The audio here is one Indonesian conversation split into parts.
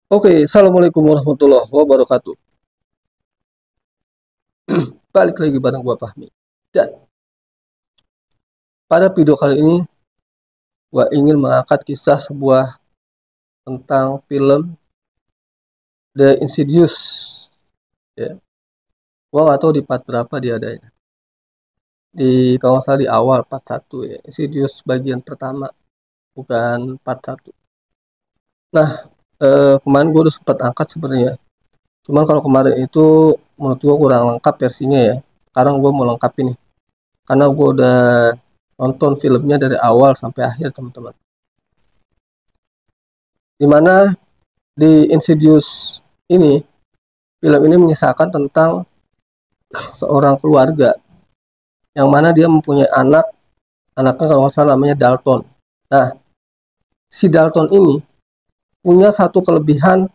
Oke, assalamualaikum warahmatullahi wabarakatuh. Balik lagi bareng gua Fahmi. Dan pada video kali ini gua ingin mengangkat kisah sebuah tentang film The Insidious. Ya, gua nggak tahu di part berapa dia adanya. Di kalau nggak salah di awal part 1 ya. Insidious bagian pertama, bukan part 1. Nah, kemarin gua udah sempat angkat sebenarnya. Cuman kalau kemarin itu menurut gua kurang lengkap versinya ya. Sekarang gua mau lengkap ini. Karena gua udah nonton filmnya dari awal sampai akhir teman-teman. Dimana di Insidious ini, film ini mengisahkan tentang seorang keluarga yang mana dia mempunyai anaknya kalau nggak salah namanya Dalton. Nah, si Dalton ini punya satu kelebihan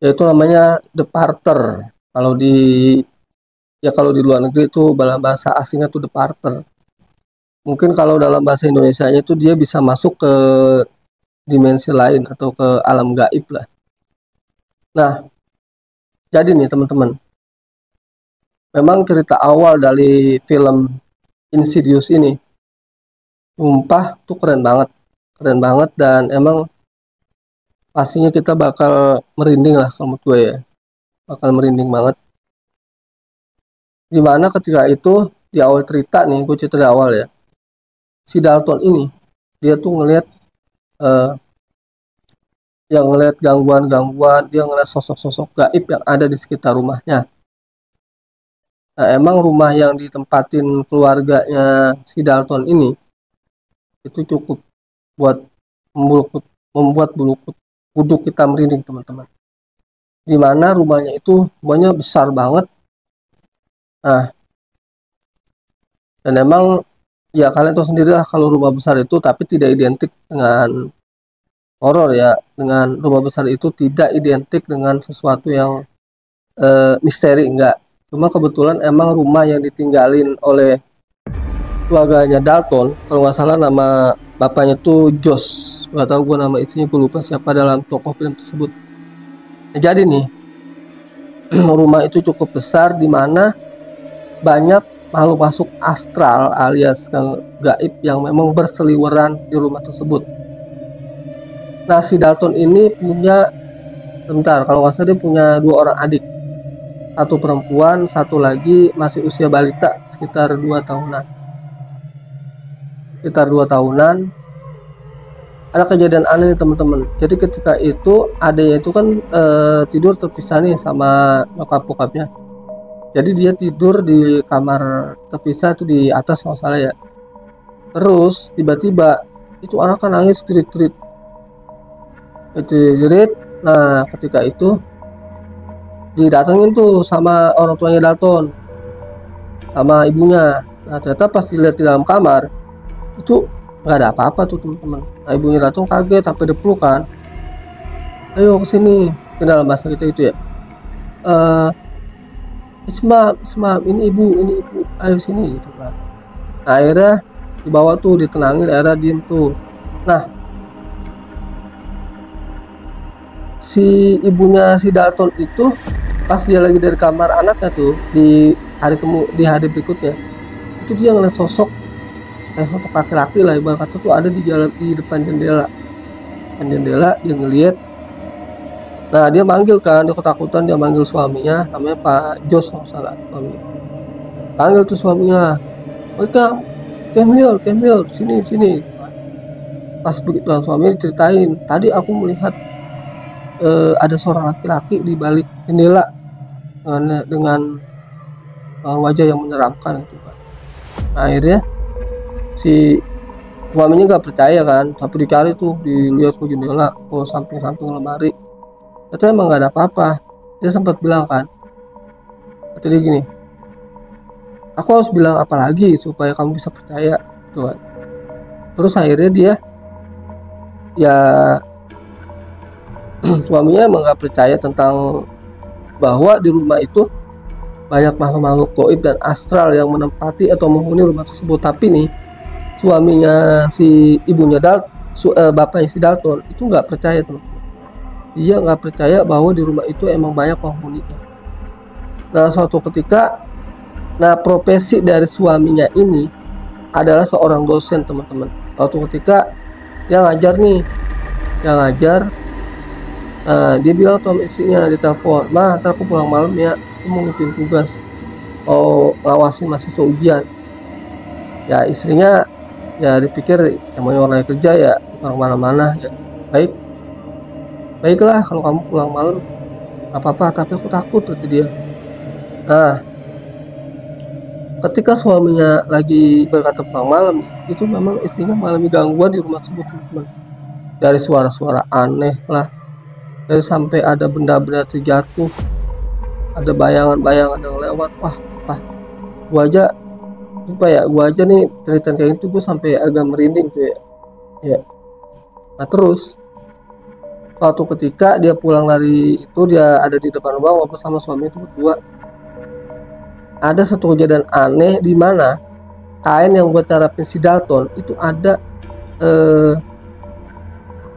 yaitu namanya departure. Kalau di luar negeri itu dalam bahasa asingnya itu departure. Mungkin kalau dalam bahasa Indonesianya itu dia bisa masuk ke dimensi lain atau ke alam gaib lah. Nah, jadi nih teman-teman, memang cerita awal dari film Insidious ini, sumpah tuh keren banget dan emang pastinya kita bakal merinding lah kalau menurut gue ya, bakal merinding banget. Dimana ketika itu di awal cerita nih, gue cerita di awal ya, si Dalton ini dia tuh ngelihat uh, yang ngelihat gangguan-gangguan, dia ngelihat sosok-sosok gaib yang ada di sekitar rumahnya. Nah, emang rumah yang ditempatin keluarganya si Dalton ini itu cukup buat membuat bulu kuduk kita merinding teman-teman. Dimana rumahnya besar banget. Nah, dan emang ya kalian tahu sendiri lah kalau rumah besar itu tapi tidak identik dengan horor ya. Dengan rumah besar itu tidak identik dengan sesuatu yang misteri, enggak. Cuma kebetulan emang rumah yang ditinggalin oleh keluarganya Dalton, kalau nggak salah nama bapaknya tuh Josh, nggak tahu gue nama istrinya, gue lupa siapa dalam tokoh film tersebut. Nah, jadi nih rumah itu cukup besar di mana banyak makhluk masuk astral alias gaib yang memang berseliweran di rumah tersebut. Nah, si Dalton ini punya, bentar, kalau nggak salah dia punya 2 orang adik, satu perempuan, satu lagi masih usia balita sekitar 2 tahunan. Ada kejadian aneh nih teman-teman. Jadi ketika itu adanya itu kan tidur terpisah nih sama nyokap-bokapnya. Jadi dia tidur di kamar terpisah itu di atas kalau salah ya. Terus tiba-tiba itu anak kan nangis jerit-jerit. Nah, ketika itu didatengin tuh sama orang tuanya Dalton sama ibunya. Nah, ternyata pas dilihat di dalam kamar itu nggak ada apa-apa tuh teman-teman. Nah, ibunya Dalton kaget sampai dipeluk kan. Ayo kesini, ke dalam bahasa kita itu ya. Isma, ini ibu, ayo sini gitu kan. Nah, akhirnya dibawa tuh, ditenangin, akhirnya diem tuh. Nah, si ibunya si Dalton itu pas dia lagi dari kamar anaknya tuh di hari berikutnya itu dia ngeliat sosok laki-laki lah, ibarat kata tuh ada di depan jendela dia ngeliat. Nah, dia manggil kan, dia ketakutan, dia manggil suaminya namanya Pak Jos kalau salah suaminya. Panggil tuh suaminya, "Oi Kemil, sini." Pas begitu suaminya diceritain, "Tadi aku melihat ada seorang laki-laki di balik jendela dengan wajah yang menyeramkan gitu kan." Nah, akhirnya si suaminya nggak percaya kan, tapi dicari tuh, dilihat ke jendela, ke samping-samping lemari, ternyata emang nggak ada apa-apa. Dia sempat bilang kan, kata dia gini, "Aku harus bilang apa lagi supaya kamu bisa percaya," gitu kan. Terus akhirnya dia ya suaminya emang nggak percaya tentang bahwa di rumah itu banyak makhluk-makhluk gaib dan astral yang menempati atau menghuni rumah tersebut. Tapi nih suaminya si ibunya bapaknya si Dalton itu nggak percaya teman-teman. dia nggak percaya bahwa di rumah itu emang banyak penghuninya. Nah, suatu ketika, profesi dari suaminya ini adalah seorang dosen, teman-teman. Suatu ketika dia ngajar nih, dia ngajar. Dia bilang sama istrinya di telepon, "Ma, ntar aku pulang malam ya, aku mau ngikutin tugas, mau ngawasin mahasiswa ujian." Ya istrinya ya dipikir namanya orang yang kerja ya orang mana-mana ya. Baiklah kalau kamu pulang malam, apa-apa, tapi aku takut, kata dia. Nah, ketika suaminya lagi berkata pulang malam, itu memang istrinya mengalami gangguan di rumah tersebut, teman-teman. Dari suara-suara aneh lah, dari sampai ada benda-benda terjatuh, ada bayangan-bayangan yang lewat. Wah, gua aja nih cerita kayak itu gue sampai agak merinding tuh ya. Nah terus suatu ketika dia pulang dari itu, dia ada di depan rumah ngobrol sama suami itu berdua. Ada satu kejadian aneh di mana kain yang buat terapin si Dalton itu ada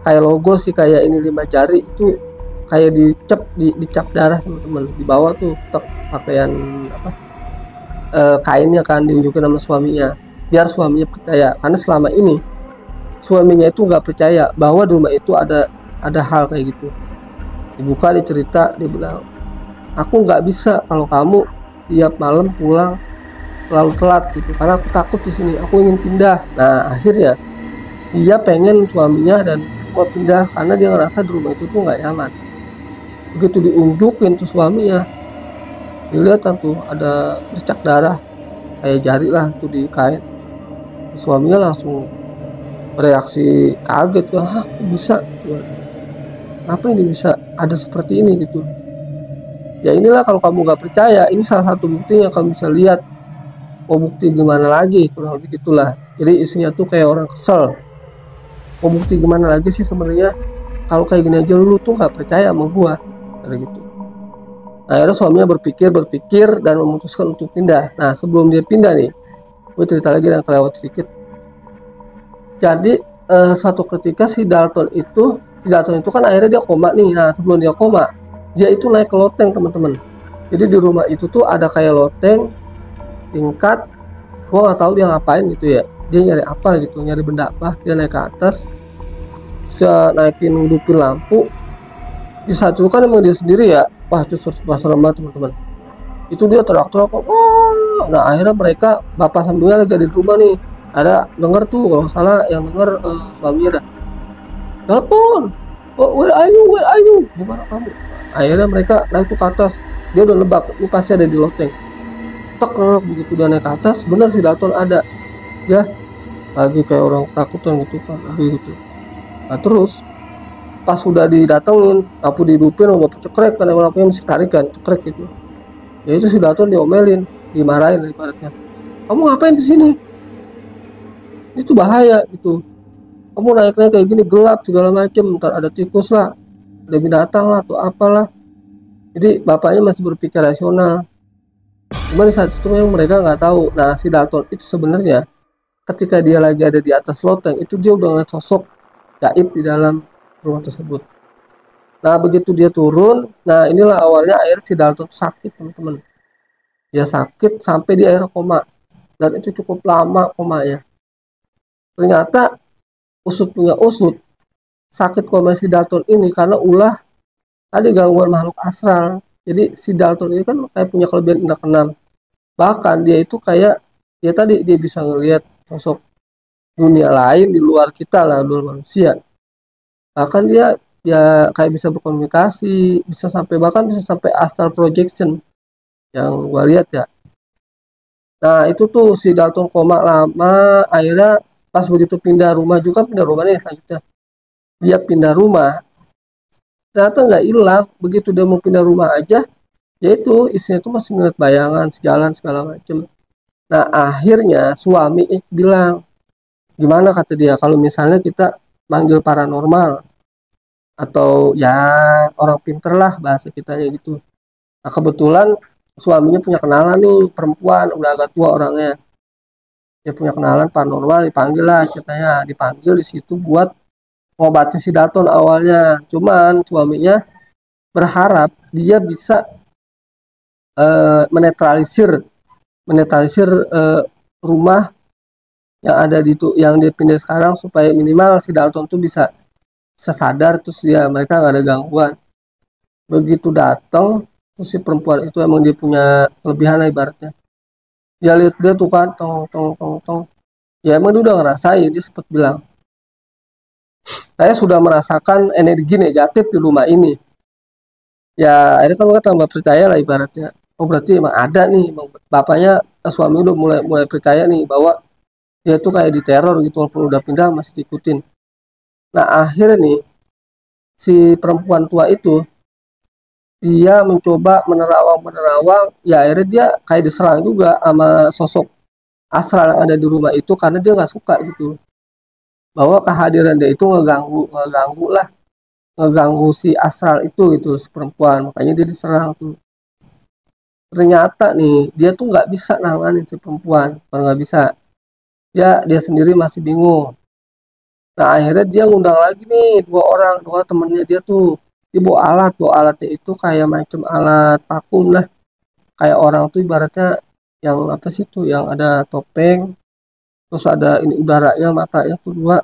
kayak logo sih, kayak ini 5 jari itu kayak dicap darah, teman-teman. Di bawah tuh pakaian kainnya kan diunjukin sama suaminya biar suaminya percaya, karena selama ini suaminya itu nggak percaya bahwa di rumah itu ada hal kayak gitu. Dibuka, dicerita, dia bilang, "Aku nggak bisa kalau kamu tiap malam pulang selalu telat gitu, karena aku takut di sini, aku ingin pindah." Nah akhirnya dia pengen suaminya dan semua pindah karena dia ngerasa di rumah itu tuh nggak nyaman. Begitu diunjukin tuh suaminya, dilihat tuh ada bercak darah kayak jari lah tuh di kain. Suaminya langsung bereaksi kaget, "Hah, kok bisa? Apa ini bisa ada seperti ini gitu?" Ya inilah, kalau kamu nggak percaya, ini salah satu bukti yang kamu bisa lihat. Oh, bukti gimana lagi, kurang lebih gitulah. Jadi isinya tuh kayak orang kesel. Oh, bukti gimana lagi sih sebenarnya, kalau kayak gini aja lu tuh nggak percaya sama gua, kayak gitu. Nah, akhirnya suaminya berpikir dan memutuskan untuk pindah. Nah sebelum dia pindah nih, gue cerita lagi yang kelewat sedikit. Jadi satu ketika si Dalton itu kan akhirnya dia koma nih. Nah sebelum dia koma, dia itu naik ke loteng, teman-teman. Jadi di rumah itu tuh ada kayak loteng tingkat, gua nggak tahu dia ngapain gitu ya, dia nyari apa gitu, nyari benda apa. Dia naik ke atas, bisa naikin ngidupin lampu. Di saat itu kan emang dia sendiri ya, wah itu serem banget, teman-teman. Itu dia teriak-teriak, "Oh!" Nah akhirnya mereka, bapak sambilnya lagi di rumah nih, ada denger tuh kalau salah yang denger suaminya dah, "Dalton, oh, where are you, gimana kamu?" Akhirnya mereka naik tuh ke atas. Dia udah nebak ini pasti ada di loteng. Begitu udah naik ke atas, bener si Dalton ada. Ya lagi kayak orang ketakutan gitu kan, gitu. Nah terus pas sudah didatengin, lampu dihidupin, mau cekrek kan, lampunya mesti tarik kan, cekrek gitu. Ya itu si Dalton diomelin, dimarahin ibaratnya, "Kamu ngapain di sini? Itu bahaya gitu. Kamu naiknya kayak gini, gelap segala macem, ntar ada tikus lah, ada binatang lah atau apalah." Jadi bapaknya masih berpikir rasional. Cuma di saat itu memang mereka nggak tahu. Nah si Dalton itu sebenarnya ketika dia lagi ada di atas loteng itu, dia udah ngeliat sosok gaib di dalam rumah tersebut. Nah begitu dia turun, nah inilah awalnya akhirnya si Dalton sakit, teman-teman. Dia sakit sampai di akhirnya koma, dan itu cukup lama komanya. Ternyata usut punya usut, sakit koma si Dalton ini karena ulah tadi, gangguan makhluk astral. Jadi si Dalton ini kan kayak punya kelebihan indra keenam. Bahkan dia itu kayak, dia tadi dia bisa ngelihat sosok dunia lain di luar kita lah, luar manusia. Bahkan dia ya kayak bisa berkomunikasi, bahkan bisa sampai astral projection yang gua lihat ya. Nah itu tuh si Dalton koma lama. Akhirnya pas begitu pindah rumah juga, pindah rumah nih selanjutnya, dia pindah rumah, ternyata nggak hilang. Begitu dia mau pindah rumah aja, yaitu isinya tuh masih ngeliat bayangan sejalan segala macem. Nah akhirnya suami bilang, "Gimana," kata dia, "kalau misalnya kita manggil paranormal atau ya orang pinter lah bahasa kitanya gitu." Nah kebetulan suaminya punya kenalan nih, perempuan udah agak tua orangnya. Dia punya kenalan paranormal, dipanggil lah ceritanya, dipanggil di situ buat ngobatin si Dalton awalnya, cuman suaminya berharap dia bisa menetralisir rumah yang ada di itu yang dia pindah sekarang, supaya minimal si Dalton tuh bisa sadar, terus ya mereka nggak ada gangguan. Begitu datang terus si perempuan itu emang dia punya kelebihan lah ibaratnya. Dia lihat dia tuh kan tong tong tong tong. Ya emang dia udah ngerasain, dia sempat bilang, saya sudah merasakan energi negatif di rumah ini. Ya akhirnya kan mereka tambah percaya lah ibaratnya. Oh berarti emang ada nih, emang bapaknya, suami udah mulai mulai percaya nih bahwa dia tuh kayak diteror gitu, walaupun udah pindah masih diikutin. Nah akhirnya nih si perempuan tua itu dia mencoba menerawang, ya akhirnya dia kayak diserang juga sama sosok astral yang ada di rumah itu, karena dia nggak suka gitu bahwa kehadiran dia itu ngeganggu lah, ngeganggu si astral itu gitu, si perempuan, makanya dia diserang tuh. Ternyata nih dia tuh nggak bisa nanganin si perempuan, kalau nggak bisa, dia sendiri masih bingung. Nah akhirnya dia ngundang lagi nih dua temennya dia tuh. Dia bawa alatnya itu kayak macam alat vakum lah, kayak orang tuh ibaratnya yang apa sih tuh, yang ada topeng, terus ada ini udaranya, matanya tuh dua,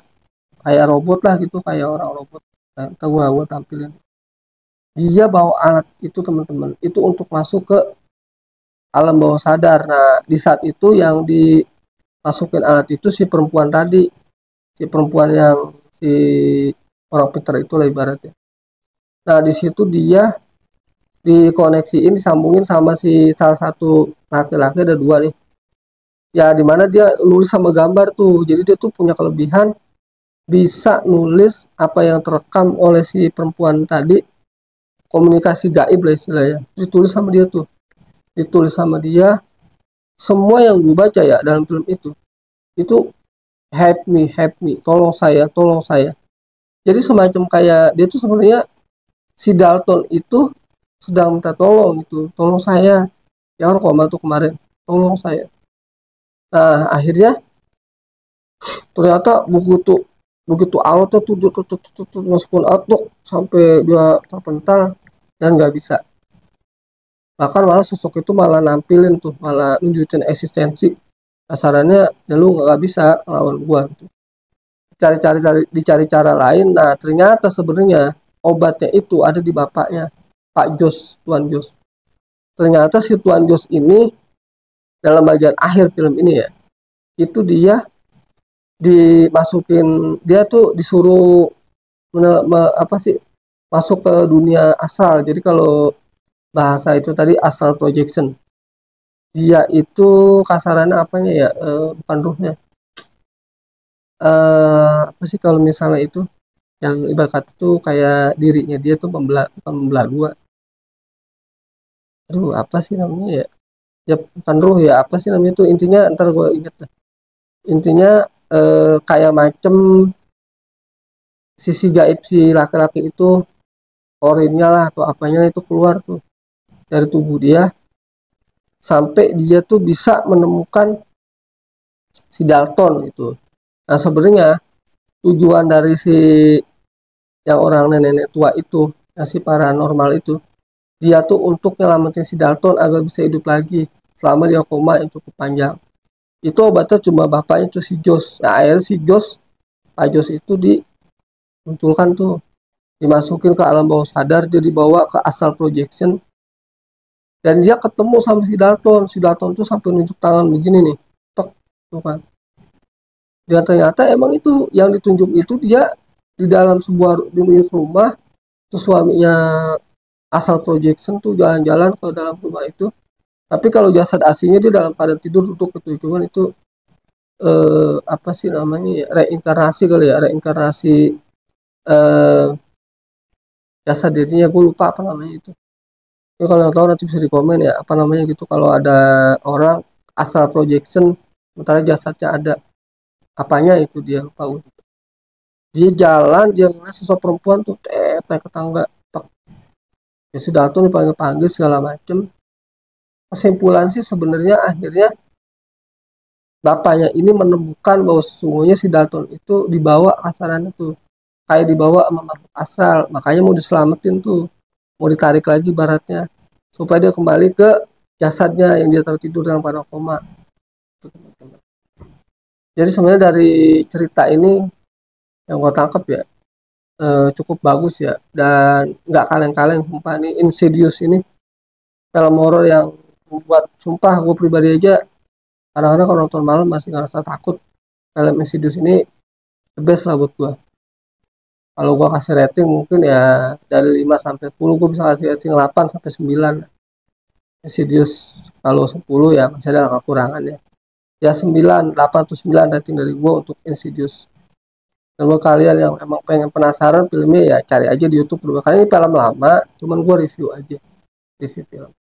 kayak robot lah gitu, kayak orang robot. Nah, ntar gua tampilin. Dia bawa alat itu teman-teman, itu untuk masuk ke alam bawah sadar. Nah di saat itu yang dimasukin alat itu si perempuan tadi, si perempuan yang si orang pintar itu lah ibaratnya. Nah di situ dia dikoneksiin, disambungin sama si salah satu laki-laki, ada dua nih. Ya dimana dia nulis sama gambar tuh, jadi dia tuh punya kelebihan bisa nulis apa yang terekam oleh si perempuan tadi, komunikasi gaib lah istilahnya, ditulis sama dia tuh, ditulis sama dia. Semua yang gue baca ya dalam film itu help me, tolong saya, tolong saya. Jadi semacam kayak dia tuh sebenarnya, si Dalton itu sedang minta tolong itu, tolong saya, jangan koma tuh kemarin, tolong saya. Nah akhirnya ternyata begitu begitu alot tuh meskipun atuk sampai dia terpental dan nggak bisa, bahkan malah sosok itu malah nampilin tuh, malah nunjukin eksistensi, kasarannya ya lu nggak bisa lawan gua gitu. Dicari cara lain. Nah ternyata sebenarnya obatnya itu ada di bapaknya, Pak Jos, Tuan Jos. Ternyata si Tuan Jos ini dalam bagian akhir film ini ya, itu dia dimasukin, dia tuh disuruh apa sih, masuk ke dunia asal. Jadi kalau bahasa itu tadi asal projection, dia itu kasarannya apanya ya, bukan ruhnya, apa sih kalau misalnya itu yang ibarat itu kayak dirinya dia tuh membelah dua. Aduh apa sih namanya ya, ya bukan ruh ya, apa sih namanya itu, intinya ntar gue inget lah. Intinya kayak macem sisi gaib si laki-laki itu, orinnya lah atau apanya itu keluar tuh dari tubuh dia, sampai dia tuh bisa menemukan si Dalton itu. Nah sebenarnya tujuan dari si yang orang nenek-nenek tua itu, yang si paranormal itu, dia tuh untuk nyelamatin si Dalton agar bisa hidup lagi selama dia koma yang cukup panjang. Itu obatnya cuma bapaknya tuh si Jos. Nah akhirnya si Jos, Pak Jos itu dimunculkan tuh, dimasukin ke alam bawah sadar, dia dibawa ke astral projection, dan dia ketemu sama si Dalton. Si Dalton tuh sampai nunjuk tangan begini nih, tok tuh kan. Dan ternyata emang itu yang ditunjuk itu dia di dalam sebuah rumah, terus suaminya asal projection tuh jalan-jalan ke dalam rumah itu, tapi kalau jasad aslinya dia dalam keadaan tidur duduk itu. Cuman itu apa sih namanya ya, reinkarnasi kali ya, reinkarnasi eh, jasad dirinya, gue lupa apa namanya itu. Ya, kalau tahu nanti bisa di komen ya apa namanya gitu, kalau ada orang asal projection sementara jasadnya ada, apanya itu dia lupa. Dia jalan, dia ngeliat sosok perempuan tuh teh ke tangga, ya sudah tuh dipanggil-panggil segala macem. Kesimpulan sih sebenarnya akhirnya bapaknya ini menemukan bahwa sesungguhnya si Dalton itu dibawa kasarannya tuh kayak dibawa sama makhluk astral, makanya mau diselamatin tuh, mau ditarik lagi baratnya supaya dia kembali ke jasadnya yang dia tertidur dalam keadaan koma. Jadi sebenarnya dari cerita ini yang gue tangkap ya, cukup bagus ya, dan nggak kaleng-kaleng sumpah. Ini Insidious ini film horor yang membuat sumpah gue pribadi aja kadang-kadang kalau nonton malam masih ngerasa takut. Film Insidious ini the best lah buat gue. Kalau gue kasih rating mungkin ya dari 5 sampai 10 gue bisa kasih rating 8 sampai 9. Insidious kalau 10 ya masih ada kekurangannya. Ya 9, 8 atau 9 rating dari gue untuk Insidious. Kalau kalian yang emang pengen penasaran filmnya ya cari aja di YouTube dulu. Karena ini film lama, cuman gue review aja, review film.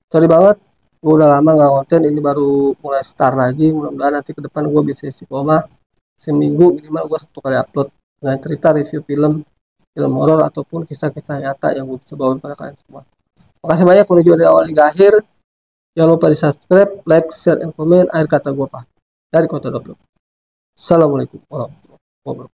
Sorry banget, gue udah lama nggak konten, ini baru mulai start lagi. Mudah-mudahan nanti ke depan gue bisa istiqomah seminggu minimal gue 1 kali upload dengan cerita review film, film horor ataupun kisah-kisah nyata yang gue bisa bawain pada kalian semua. Makasih banyak udah juga dari awal hingga akhir. Jangan lupa di subscribe, like, share, and comment. Akhir kata gue Pak dari Kota Doplo. Assalamualaikum warahmatullahi wabarakatuh.